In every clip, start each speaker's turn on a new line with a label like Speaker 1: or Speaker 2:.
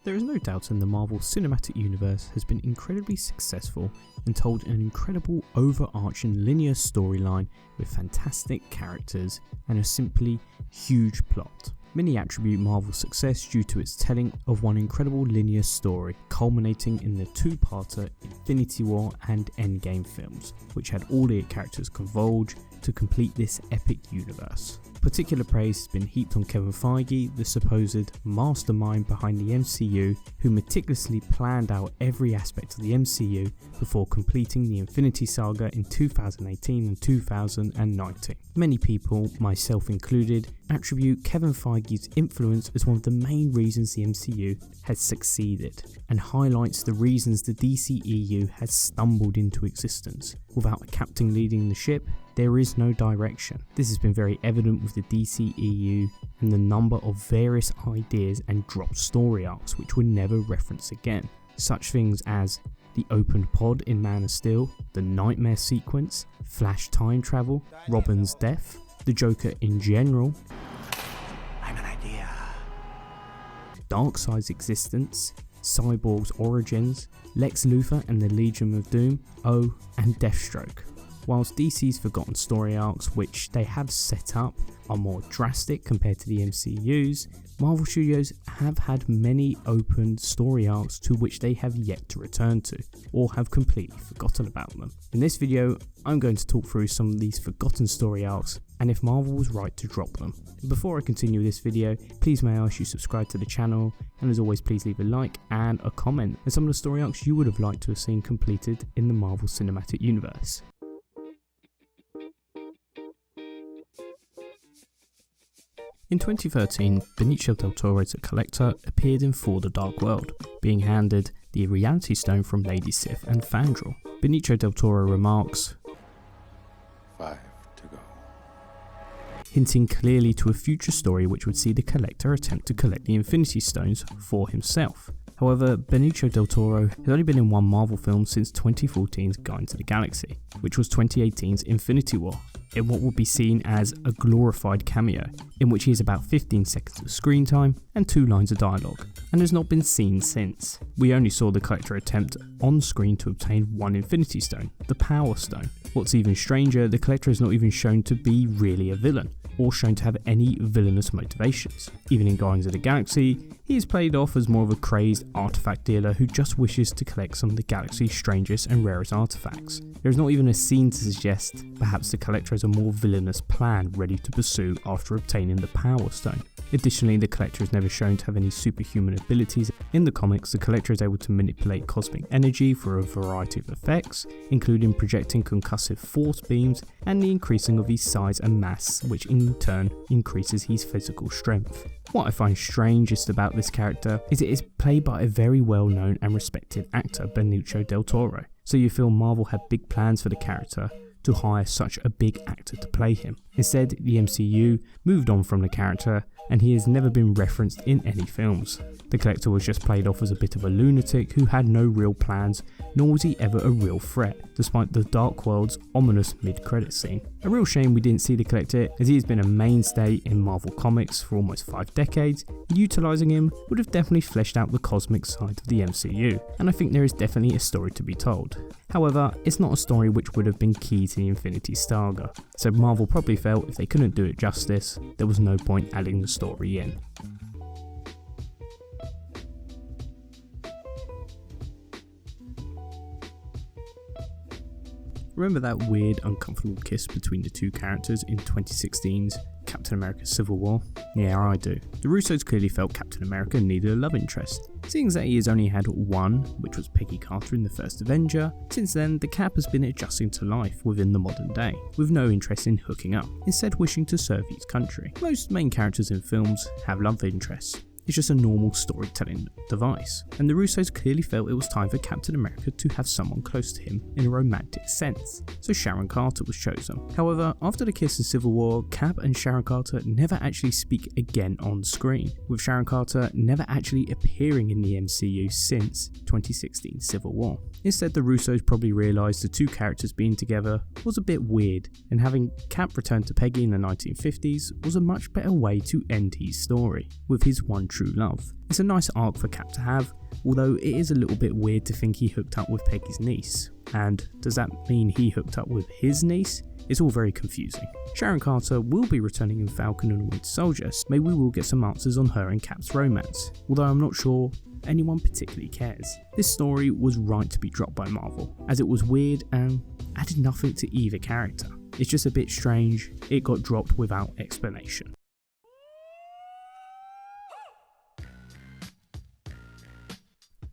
Speaker 1: There is no doubt in the Marvel Cinematic Universe has been incredibly successful and told an incredible overarching linear storyline with fantastic characters and a simply huge plot. Many attribute Marvel's success due to its telling of one incredible linear story, culminating in the two-parter Infinity War and Endgame films, which had all the characters converge to complete this epic universe. Particular praise has been heaped on Kevin Feige, the supposed mastermind behind the MCU, who meticulously planned out every aspect of the MCU before completing the Infinity Saga in 2018 and 2019. Many people, myself included, attribute Kevin Feige's influence as one of the main reasons the MCU has succeeded, and highlights the reasons the DCEU has stumbled into existence. Without a captain leading the ship, there is no direction. This has been very evident with the DCEU and the number of various ideas and dropped story arcs which were never referenced again. Such things as the opened pod in Man of Steel, the Nightmare sequence, Flash time travel, Robin's death, the Joker in general,
Speaker 2: I'm an idea.
Speaker 1: Darkseid's existence, Cyborg's origins, Lex Luthor and the Legion of Doom, and Deathstroke. Whilst DC's forgotten story arcs, which they have set up, are more drastic compared to the MCU's, Marvel Studios have had many open story arcs to which they have yet to return to, or have completely forgotten about them. In this video, I'm going to talk through some of these forgotten story arcs and if Marvel was right to drop them. Before I continue this video, please may I ask you subscribe to the channel, and as always please leave a like and a comment on some of the story arcs you would have liked to have seen completed in the Marvel Cinematic Universe. In 2013, Benicio del Toro's A Collector appeared in For the Dark World, being handed the Reality Stone from Lady Sif and Fandral. Benicio del Toro remarks,
Speaker 2: 5 to go.
Speaker 1: hinting clearly to a future story which would see the Collector attempt to collect the Infinity Stones for himself. However, Benicio del Toro has only been in one Marvel film since 2014's Guardians of the Galaxy, which was 2018's Infinity War, in what would be seen as a glorified cameo, in which he has about 15 seconds of screen time and 2 lines of dialogue, and has not been seen since. We only saw the Collector attempt on screen to obtain one Infinity Stone, the Power Stone. What's even stranger, the Collector is not even shown to be really a villain, or shown to have any villainous motivations. Even in Guardians of the Galaxy, he is played off as more of a crazed artifact dealer who just wishes to collect some of the galaxy's strangest and rarest artifacts. There is not even a scene to suggest perhaps the Collector has a more villainous plan ready to pursue after obtaining the Power Stone. Additionally, the Collector is never shown to have any superhuman abilities. In the comics, the Collector is able to manipulate cosmic energy for a variety of effects, including projecting concussive force beams and the increasing of his size and mass, which in turn increases his physical strength. What I find strangest about this character is it is played by a very well known and respected actor, Benicio del Toro, so you feel Marvel had big plans for the character to hire such a big actor to play him. Instead, the MCU moved on from the character and he has never been referenced in any films. The Collector was just played off as a bit of a lunatic who had no real plans, nor was he ever a real threat, despite the Dark World's ominous mid-credit scene. A real shame we didn't see the Collector, as he has been a mainstay in Marvel Comics for almost 5 decades, and utilising him would have definitely fleshed out the cosmic side of the MCU, and I think there is definitely a story to be told. However, it's not a story which would have been key to the Infinity Saga, so Marvel probably felt if they couldn't do it justice, there was no point adding the story in. Remember that weird, uncomfortable kiss between the two characters in 2016's Captain America Civil War? Yeah, I do. The Russos clearly felt Captain America needed a love interest. Seeing that he has only had one, which was Peggy Carter in the first Avenger, since then the Cap has been adjusting to life within the modern day, with no interest in hooking up, instead wishing to serve his country. Most main characters in films have love interests. It's just a normal storytelling device, and the Russos clearly felt it was time for Captain America to have someone close to him in a romantic sense, so Sharon Carter was chosen. However, after the kiss in Civil War, Cap and Sharon Carter never actually speak again on screen, with Sharon Carter never actually appearing in the MCU since 2016 Civil War. Instead, the Russos probably realised the two characters being together was a bit weird, and having Cap return to Peggy in the 1950s was a much better way to end his story, with his one true love. It's a nice arc for Cap to have, although it is a little bit weird to think he hooked up with Peggy's niece. And does that mean he hooked up with his niece? It's all very confusing. Sharon Carter will be returning in Falcon and Winter Soldier, so maybe we will get some answers on her and Cap's romance, although I'm not sure anyone particularly cares. This story was right to be dropped by Marvel, as it was weird and added nothing to either character. It's just a bit strange, it got dropped without explanation.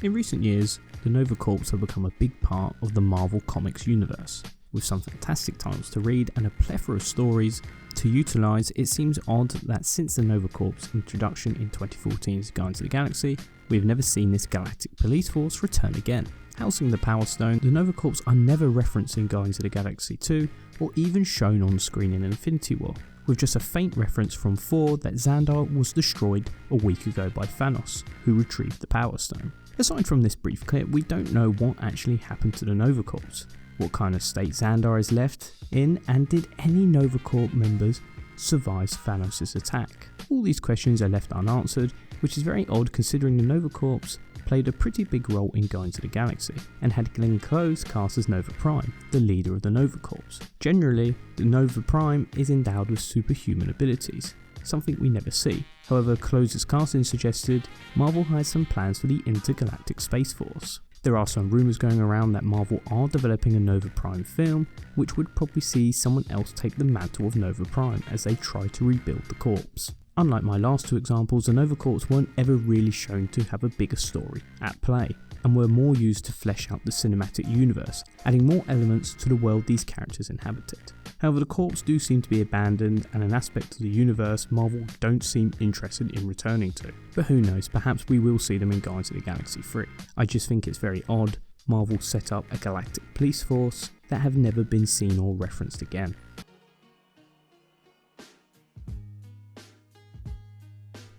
Speaker 1: In recent years, the Nova Corps have become a big part of the Marvel Comics universe. With some fantastic titles to read and a plethora of stories to utilise, it seems odd that since the Nova Corps' introduction in 2014's Guardians of the Galaxy, we have never seen this galactic police force return again. Housing the Power Stone, the Nova Corps are never referenced in Guardians of the Galaxy 2 or even shown on screen in Infinity War, with just a faint reference from Thor that Xandar was destroyed a week ago by Thanos, who retrieved the Power Stone. Aside from this brief clip, we don't know what actually happened to the Nova Corps, what kind of state Xandar is left in, and did any Nova Corps members survive Thanos' attack? All these questions are left unanswered, which is very odd considering the Nova Corps played a pretty big role in Guardians of the Galaxy, and had Glenn Close cast as Nova Prime, the leader of the Nova Corps. Generally, the Nova Prime is endowed with superhuman abilities, something we never see. However, Close's casting suggested Marvel had some plans for the Intergalactic Space Force. There are some rumours going around that Marvel are developing a Nova Prime film, which would probably see someone else take the mantle of Nova Prime as they try to rebuild the Corps. Unlike my last two examples, the Nova Corps weren't ever really shown to have a bigger story at play, and were more used to flesh out the cinematic universe, adding more elements to the world these characters inhabited. However, the Corps do seem to be abandoned and an aspect of the universe Marvel don't seem interested in returning to. But who knows, perhaps we will see them in Guardians of the Galaxy 3. I just think it's very odd Marvel set up a galactic police force that have never been seen or referenced again.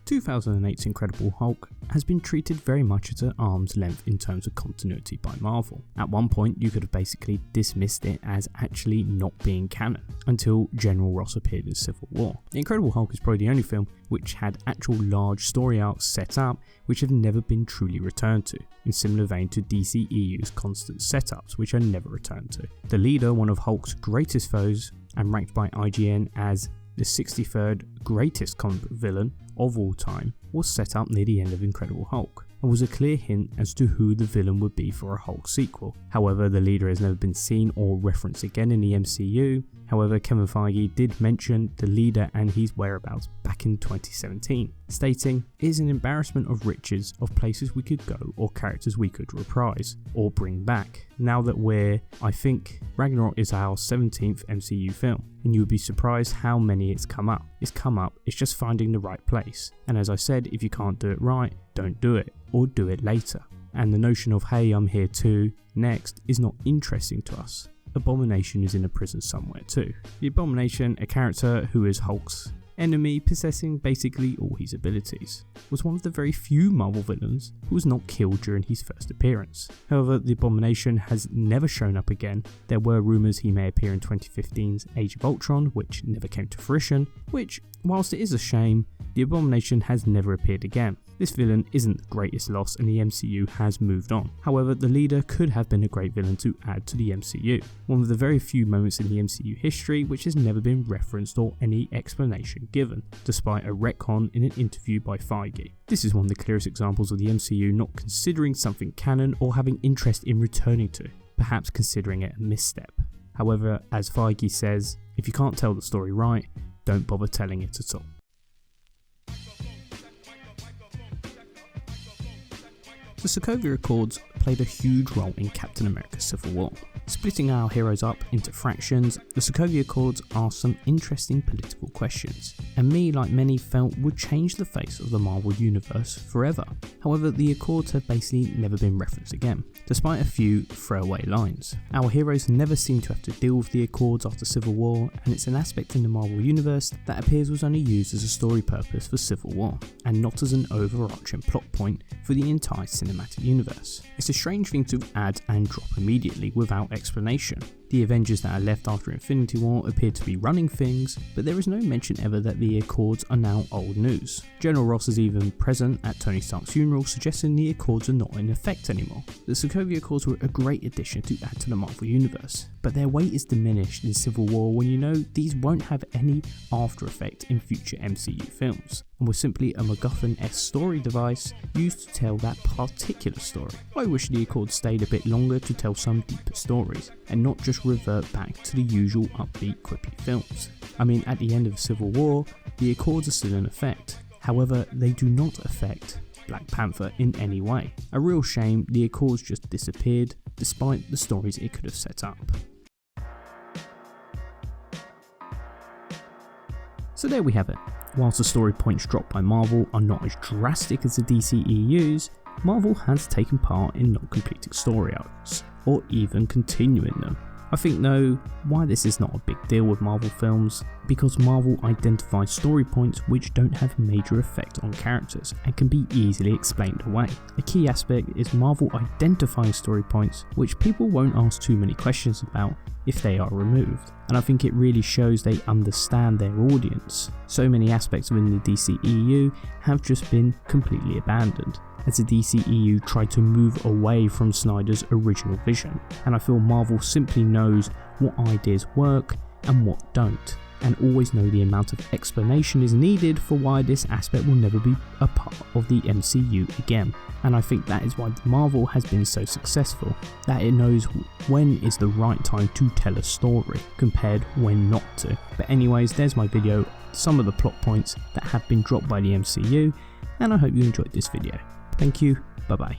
Speaker 1: The 2008's Incredible Hulk has been treated very much at an arm's length in terms of continuity by Marvel. At one point you could have basically dismissed it as actually not being canon, until General Ross appeared in Civil War. The Incredible Hulk is probably the only film which had actual large story arcs set up which have never been truly returned to, in similar vein to DCEU's constant setups which are never returned to. The leader, one of Hulk's greatest foes, and ranked by IGN as the 63rd greatest comic book villain of all time, was set up near the end of Incredible Hulk, and was a clear hint as to who the villain would be for a Hulk sequel. However, the leader has never been seen or referenced again in the MCU. However, Kevin Feige did mention the leader and his whereabouts back in 2017, stating, "It is an embarrassment of riches of places we could go or characters we could reprise or bring back. Now that I think Ragnarok is our 17th MCU film, and you would be surprised how many it's come up. It's just finding the right place. And as I said, if you can't do it right, don't do it, or do it later. And the notion of, hey, I'm here too, next, is not interesting to us. Abomination is in a prison somewhere too. The Abomination, a character who is Hulk's enemy, possessing basically all his abilities, was one of the very few Marvel villains who was not killed during his first appearance. However, the Abomination has never shown up again. There were rumours he may appear in 2015's Age of Ultron, which never came to fruition, which, whilst it is a shame, the Abomination has never appeared again. This villain isn't the greatest loss and the MCU has moved on. However, the leader could have been a great villain to add to the MCU, one of the very few moments in the MCU history which has never been referenced or any explanation given, despite a retcon in an interview by Feige. This is one of the clearest examples of the MCU not considering something canon or having interest in returning to, perhaps considering it a misstep. However, as Feige says, if you can't tell the story right, don't bother telling it at all. The Sokovia Accords played a huge role in Captain America Civil War. Splitting our heroes up into fractions, the Sokovia Accords asked some interesting political questions, and me, like many, felt would change the face of the Marvel Universe forever. However, the Accords have basically never been referenced again, despite a few throwaway lines. Our heroes never seem to have to deal with the Accords after Civil War, and it's an aspect in the Marvel Universe that appears was only used as a story purpose for Civil War, and not as an overarching plot point for the entire cinematic universe. It's a strange thing to add and drop immediately without explanation. The Avengers that are left after Infinity War appear to be running things, but there is no mention ever that the Accords are now old news. General Ross is even present at Tony Stark's funeral, suggesting the Accords are not in effect anymore. The Sokovia Accords were a great addition to add to the Marvel Universe, but their weight is diminished in Civil War when you know these won't have any after effect in future MCU films, and were simply a MacGuffin-esque story device used to tell that particular story. I wish the Accords stayed a bit longer to tell some deeper stories, and not just revert back to the usual upbeat, quippy films. I mean, at the end of Civil War, the Accords are still in effect. However, they do not affect Black Panther in any way. A real shame the Accords just disappeared, despite the stories it could have set up. So there we have it. Whilst the story points dropped by Marvel are not as drastic as the DCEU's, Marvel has taken part in not completing story arcs, or even continuing them. I think though, why this is not a big deal with Marvel films, because Marvel identifies story points which don't have major effect on characters and can be easily explained away. A key aspect is Marvel identifying story points which people won't ask too many questions about if they are removed, and I think it really shows they understand their audience. So many aspects within the DCEU have just been completely abandoned, as the DCEU tried to move away from Snyder's original vision, and I feel Marvel simply knows what ideas work and what don't, and always know the amount of explanation is needed for why this aspect will never be a part of the MCU again. And I think that is why Marvel has been so successful, that it knows when is the right time to tell a story, compared when not to. But anyways, there's my video, some of the plot points that have been dropped by the MCU, and I hope you enjoyed this video. Thank you, bye bye.